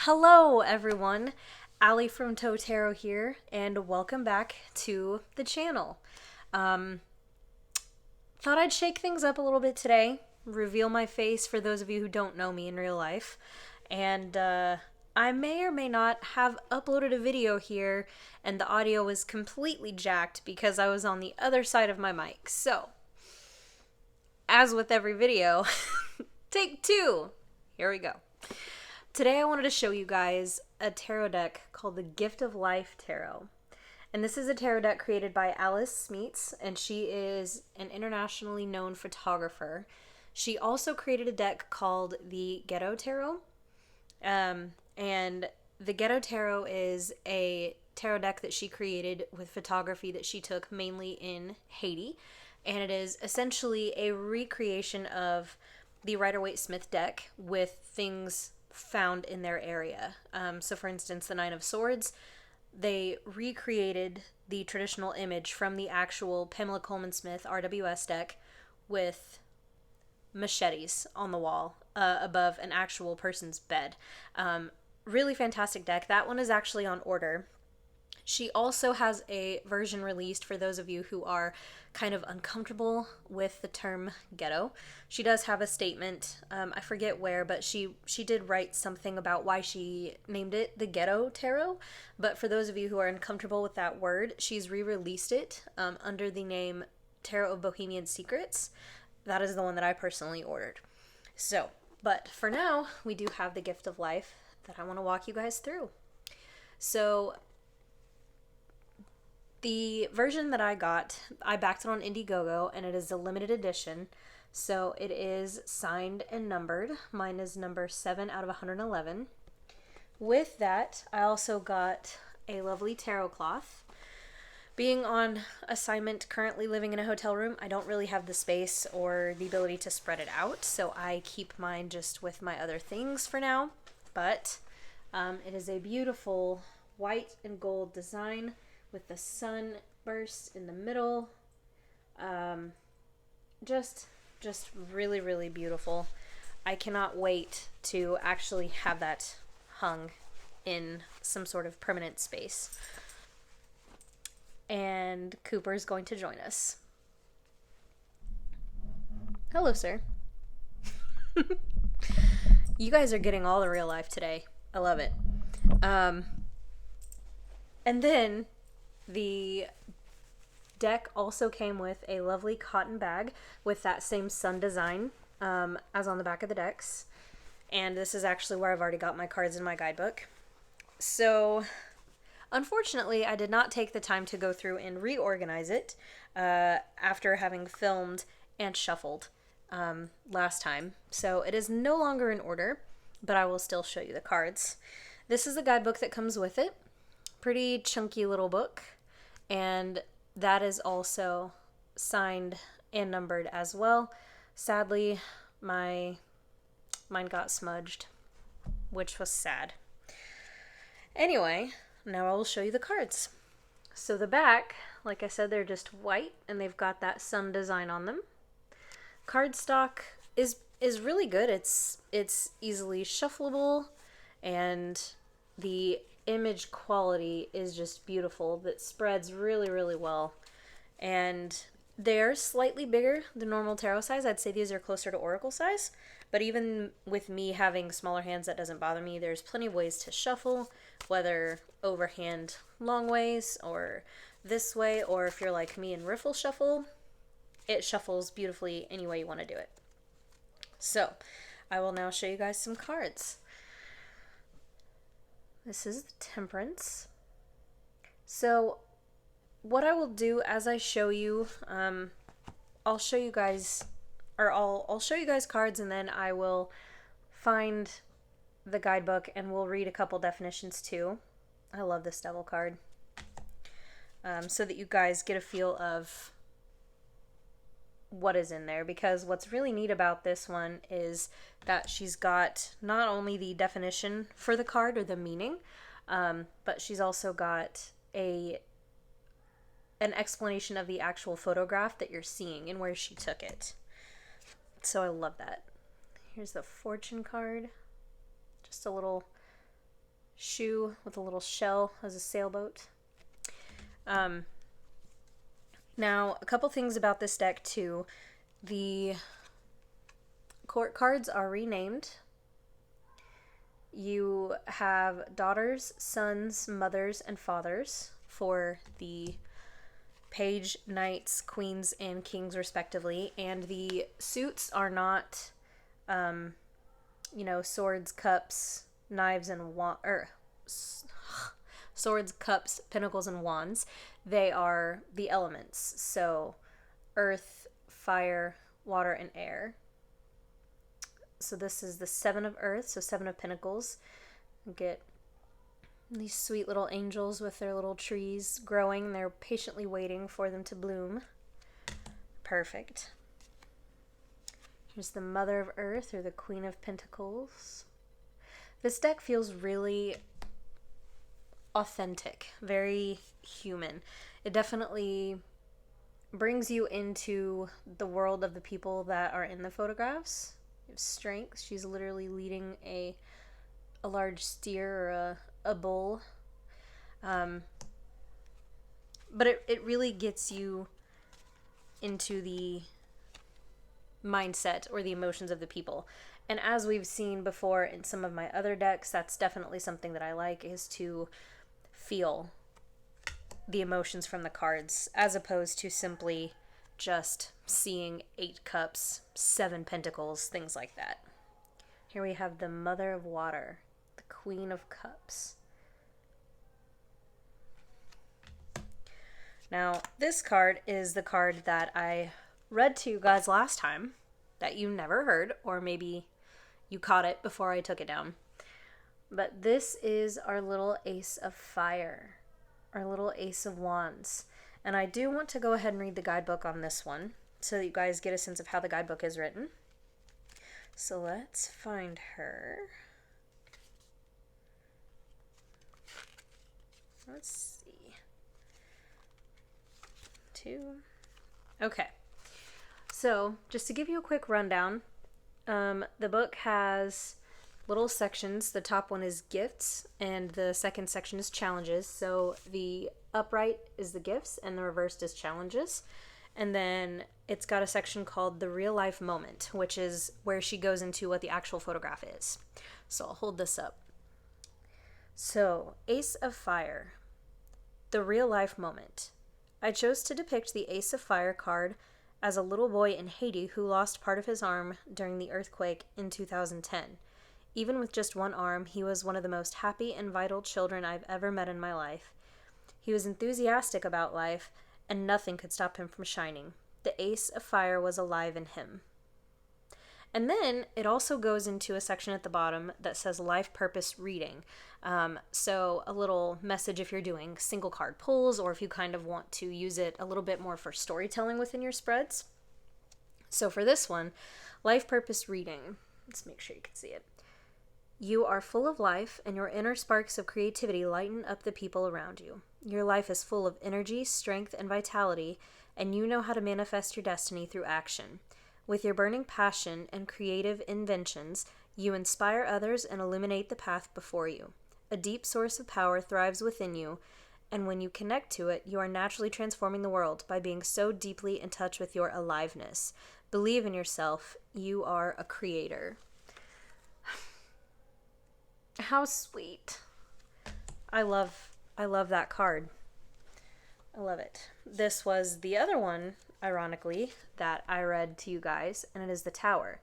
Hello, everyone. Ali from Toe Tarot here, and welcome back to the channel. Um, Thought I'd shake things up a little bit today, reveal my face for those of you who don't know me in real life, and I may or may not have uploaded a video here, and the audio was completely jacked because I was on the other side of my mic. So, as with every video, take two. Here we go. Today I wanted to show you guys a tarot deck called the Gift of Life Tarot. And this is a tarot deck created by Alice Smeets, and she is an internationally known photographer. She also created a deck called the Ghetto Tarot. And the Ghetto Tarot is a tarot deck that she created with photography that she took mainly in Haiti. And it is essentially a recreation of the Rider-Waite-Smith deck with things found in their area. So for instance, the Nine of Swords, they recreated the traditional image from the actual Pamela Coleman Smith RWS deck with machetes on the wall above an actual person's bed. Really fantastic deck. That one is actually on order. She also has a version released for those of you who are kind of uncomfortable with the term ghetto. She does have a statement, I forget where, but she did write something about why she named it the Ghetto Tarot. But for those of you who are uncomfortable with that word, she's re-released it under the name Tarot of Bohemian Secrets. That is the one that I personally ordered. So, but for now, we do have the Gift of Life that I want to walk you guys through. So, the version that I got, I backed it on Indiegogo, and it is a limited edition. So it is signed and numbered. Mine is number 7 out of 111. With that, I also got a lovely tarot cloth. Being on assignment, currently living in a hotel room, I don't really have the space or the ability to spread it out, so I keep mine just with my other things for now. But it is a beautiful white and gold design with the sunburst in the middle. Just really, really beautiful. I cannot wait to actually have that hung in some sort of permanent space. And Cooper is going to join us. Hello, sir. You guys are getting all the real life today. I love it. And then the deck also came with a lovely cotton bag with that same sun design as on the back of the decks. And this is actually where I've already got my cards in my guidebook. So, unfortunately, I did not take the time to go through and reorganize it after having filmed and shuffled last time. So it is no longer in order, but I will still show you the cards. This is the guidebook that comes with it. Pretty chunky little book. And that is also signed and numbered as well. Sadly, mine got smudged, which was sad. Anyway, now I will show you the cards. So the back, like I said, they're just white and they've got that sun design on them. Cardstock is really good. It's easily shuffleable, and the image quality is just beautiful. That spreads really, really well. And they're slightly bigger than normal tarot size. I'd say these are closer to oracle size. But even with me having smaller hands, that doesn't bother me. There's plenty of ways to shuffle, whether overhand long ways or this way, or if you're like me and riffle shuffle, it shuffles beautifully any way you want to do it. So, I will now show you guys some cards. This is the Temperance. So, what I will do as I show you, I'll show you guys, or I'll show you guys cards, and then I will find the guidebook and we'll read a couple definitions too. I love this Devil card. So that you guys get a feel of what is in there, because what's really neat about this one is that she's got not only the definition for the card or the meaning, but she's also got an explanation of the actual photograph that you're seeing and where she took it. So I love that. Here's the Fortune card. Just a little shoe with a little shell as a sailboat. Now, a couple things about this deck too. The court cards are renamed. You have daughters, sons, mothers, and fathers for the page, knights, queens, and kings, respectively. And the suits are not, swords, cups, knives, and swords, cups, pinnacles, and wands. They are the elements. So, earth, fire, water, and air. So this is the 7 of earth, so 7 of pentacles. You get these sweet little angels with their little trees growing. They're patiently waiting for them to bloom. Perfect. Here's the mother of earth, or the queen of pentacles. This deck feels really authentic, very human. It definitely brings you into the world of the people that are in the photographs. You have strength. She's literally leading a large steer or a bull. But it really gets you into the mindset or the emotions of the people. And as we've seen before in some of my other decks, that's definitely something that I like, is to feel the emotions from the cards, as opposed to simply just seeing 8 cups, 7 pentacles, things like that. Here we have the mother of water, the queen of cups. Now, this card is the card that I read to you guys last time that you never heard, or maybe you caught it before I took it down. But this is our little ace of fire, our little ace of wands. And I do want to go ahead and read the guidebook on this one so that you guys get a sense of how the guidebook is written. So let's find her. Let's see. 2. Okay. So just to give you a quick rundown, the book has little sections. The top one is gifts, and the second section is challenges. So the upright is the gifts, and the reversed is challenges. And then it's got a section called the real life moment, which is where she goes into what the actual photograph is. So I'll hold this up. So, Ace of Fire, the real life moment. I chose to depict the Ace of Fire card as a little boy in Haiti who lost part of his arm during the earthquake in 2010. Even with just one arm, he was one of the most happy and vital children I've ever met in my life. He was enthusiastic about life, and nothing could stop him from shining. The Ace of Fire was alive in him. And then it also goes into a section at the bottom that says life purpose reading. So a little message if you're doing single card pulls, or if you kind of want to use it a little bit more for storytelling within your spreads. So for this one, life purpose reading, let's make sure you can see it. You are full of life, and your inner sparks of creativity lighten up the people around you. Your life is full of energy, strength, and vitality, and you know how to manifest your destiny through action. With your burning passion and creative inventions, you inspire others and illuminate the path before you. A deep source of power thrives within you, and when you connect to it, you are naturally transforming the world by being so deeply in touch with your aliveness. Believe in yourself. You are a creator. How sweet. I love that card. I love it. This was the other one, ironically, that I read to you guys, and it is the Tower.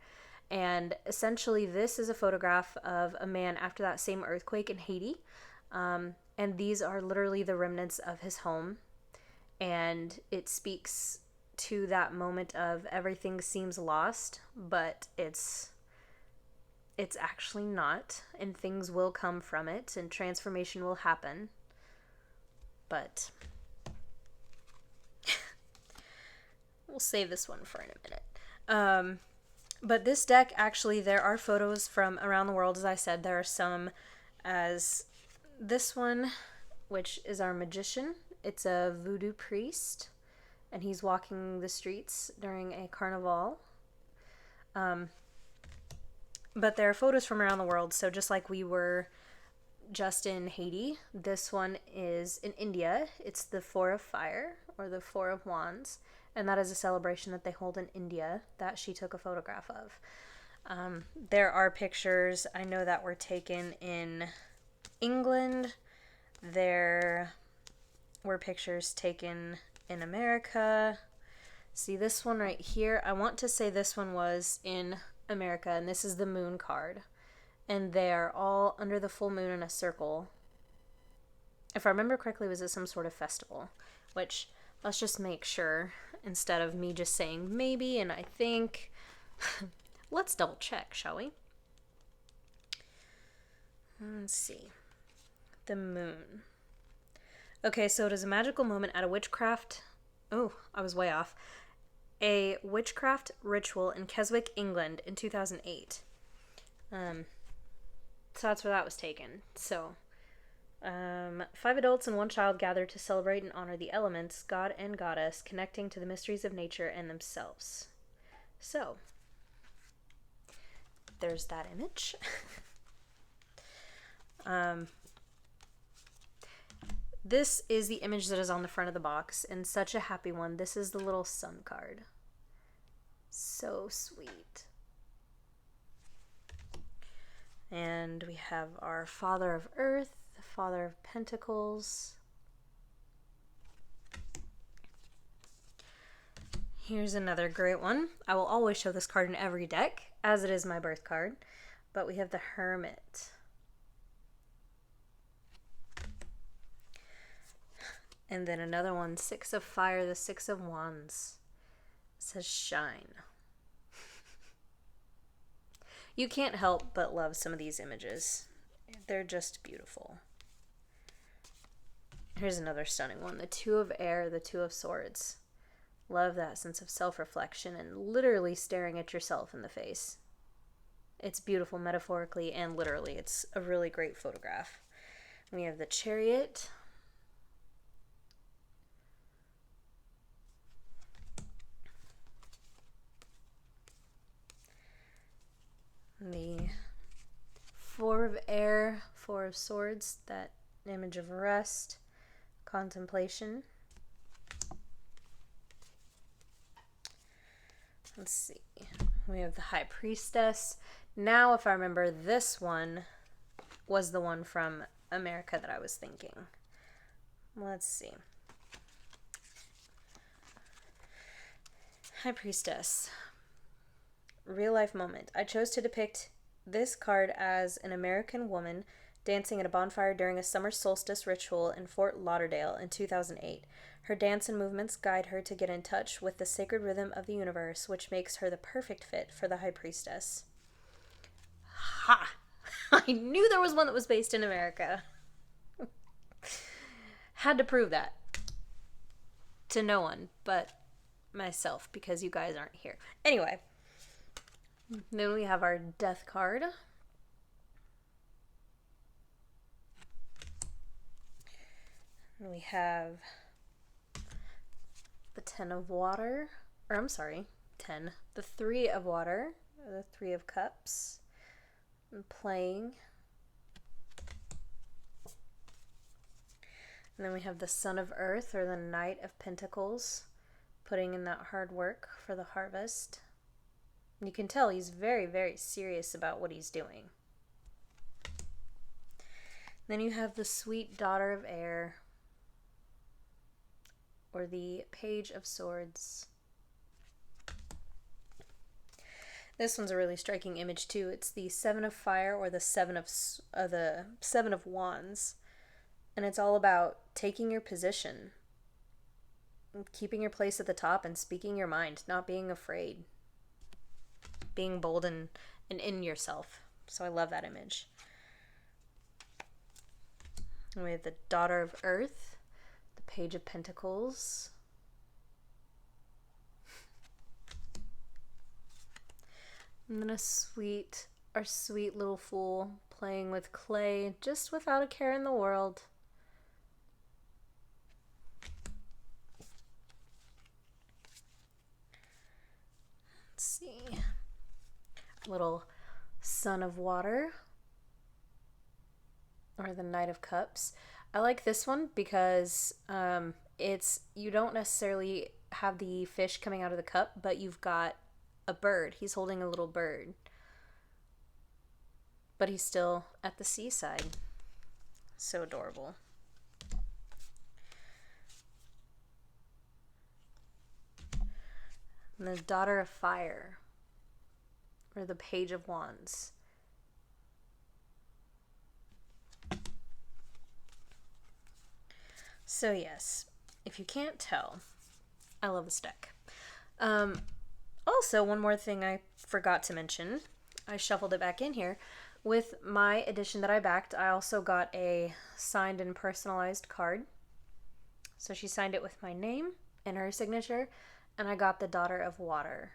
And essentially this is a photograph of a man after that same earthquake in Haiti. And these are literally the remnants of his home. And it speaks to that moment of everything seems lost, but it's actually not, and things will come from it, and transformation will happen. But we'll save this one for in a minute. But this deck, actually, there are photos from around the world. As I said, there are some as this one, which is our magician. It's a voodoo priest, and he's walking the streets during a carnival. But there are photos from around the world, so just like we were just in Haiti. This one is in India. It's the Four of Fire, or the Four of Wands, and that is a celebration that they hold in India that she took a photograph of. There are pictures I know that were taken in England. There were pictures taken in America. See this one right here? I want to say this one was in America, and this is the moon card. And they are all under the full moon in a circle. If I remember correctly, was it some sort of festival? Which, let's just make sure, instead of me just saying maybe and I think. Let's double check, shall we? Let's see. The moon. Okay, so it is a magical moment at a witchcraft... Oh, I was way off. A witchcraft ritual in Keswick, England in 2008. So that's where that was taken. So, 5 adults and 1 child gathered to celebrate and honor the elements, God and Goddess, connecting to the mysteries of nature and themselves. So, there's that image. This is the image that is on the front of the box, and such a happy one. This is the little sun card. So sweet. And we have our Father of Earth, the Father of Pentacles. Here's another great one. I will always show this card in every deck, as it is my birth card. But we have the Hermit. And then another one, 6 of Fire, the 6 of Wands. It says shine. You can't help but love some of these images. They're just beautiful. Here's another stunning one, the 2 of Air, the 2 of Swords. Love that sense of self-reflection and literally staring at yourself in the face. It's beautiful metaphorically and literally. It's a really great photograph. We have the Chariot. The 4 of Air, 4 of Swords, that image of rest, contemplation. Let's see. We have the High Priestess. Now, if I remember, this one was the one from America that I was thinking. Let's see. High Priestess. Real life moment. I chose to depict this card as an American woman dancing at a bonfire during a summer solstice ritual in Fort Lauderdale in 2008. Her dance and movements guide her to get in touch with the sacred rhythm of the universe, which makes her the perfect fit for the High Priestess. Ha! I knew there was one that was based in America. Had to prove that. To no one but myself, because you guys aren't here. Anyway. Then we have our Death card. And we have the 10 of Water. Or I'm sorry, 10. The 3 of Water. The 3 of Cups. And playing. And then we have the Son of Earth, or the Knight of Pentacles. Putting in that hard work for the harvest. And you can tell he's very, very serious about what he's doing. Then you have the Sweet Daughter of Air, or the Page of Swords. This one's a really striking image too. It's the 7 of Fire, or the 7 of Wands, and it's all about taking your position, keeping your place at the top, and speaking your mind, not being afraid. Being bold and in yourself. So I love that image. And we have the Daughter of Earth, the Page of Pentacles. And then our sweet little fool playing with clay, just without a care in the world. Let's see. Little Son of Water. or the Knight of Cups. I like this one because you don't necessarily have the fish coming out of the cup, but you've got a bird. He's holding a little bird, but he's still at the seaside. So adorable. And the Daughter of Fire, or the Page of Wands. So yes, if you can't tell, I love this deck. Also, one more thing I forgot to mention. I shuffled it back in here. With my edition that I backed, I also got a signed and personalized card. So she signed it with my name and her signature, and I got the Daughter of Water,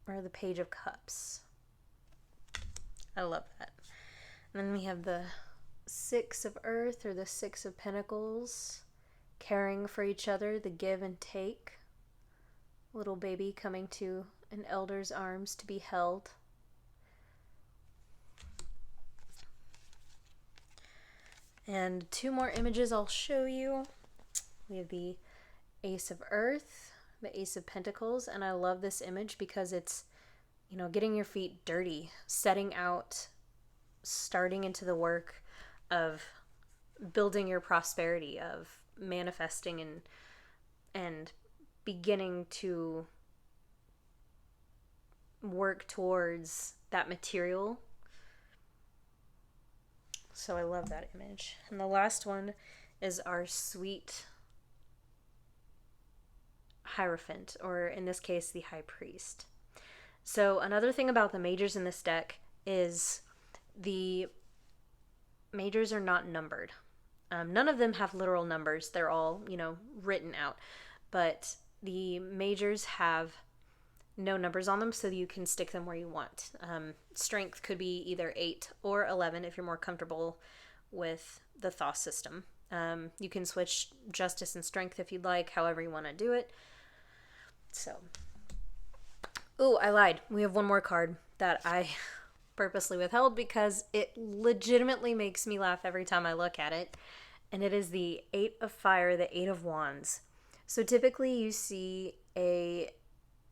or the Page of Cups. I love that. And then we have the Six of Earth, or the Six of Pentacles, caring for each other, the give and take. Little baby coming to an elder's arms to be held. And two more images I'll show you. We have the Ace of Earth, the Ace of Pentacles, and I love this image because it's, you know, getting your feet dirty, setting out, starting into the work of building your prosperity, of manifesting and beginning to work towards that material. So I love that image. And the last one is our sweet Hierophant, or in this case, the High Priest. So another thing about the majors in this deck is the majors are not numbered. None of them have literal numbers. They're all, you know, written out. But the majors have no numbers on them, so you can stick them where you want. Strength could be either 8 or 11 if you're more comfortable with the Thoth system. You can switch Justice and Strength if you'd like, however you want to do it. So, ooh, I lied. We have one more card that I purposely withheld because it legitimately makes me laugh every time I look at it. And it is the Eight of Fire, the Eight of Wands. So typically you see an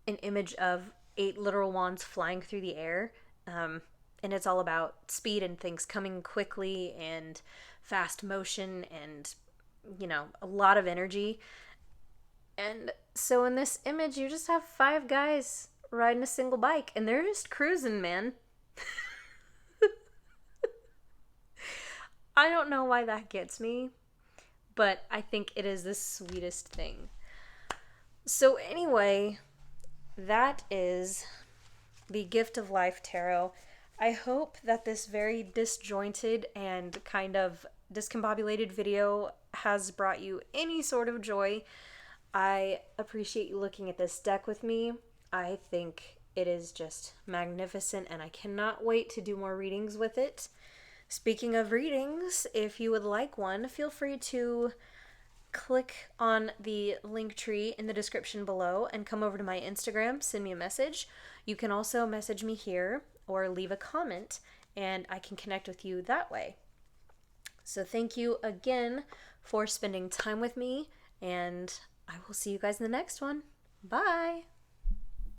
image of 8 literal wands flying through the air. And it's all about speed and things coming quickly and fast motion and, you know, a lot of energy. And so in this image, you just have 5 guys riding a single bike, and they're just cruising, man. I don't know why that gets me, but I think it is the sweetest thing. So anyway, that is the Gift of Life Tarot. I hope that this very disjointed and kind of discombobulated video has brought you any sort of joy. I appreciate you looking at this deck with me. I think it is just magnificent, and I cannot wait to do more readings with it. Speaking of readings, if you would like one, feel free to click on the link tree in the description below and come over to my Instagram, send me a message. You can also message me here or leave a comment, and I can connect with you that way. So thank you again for spending time with me, and I will see you guys in the next one. Bye!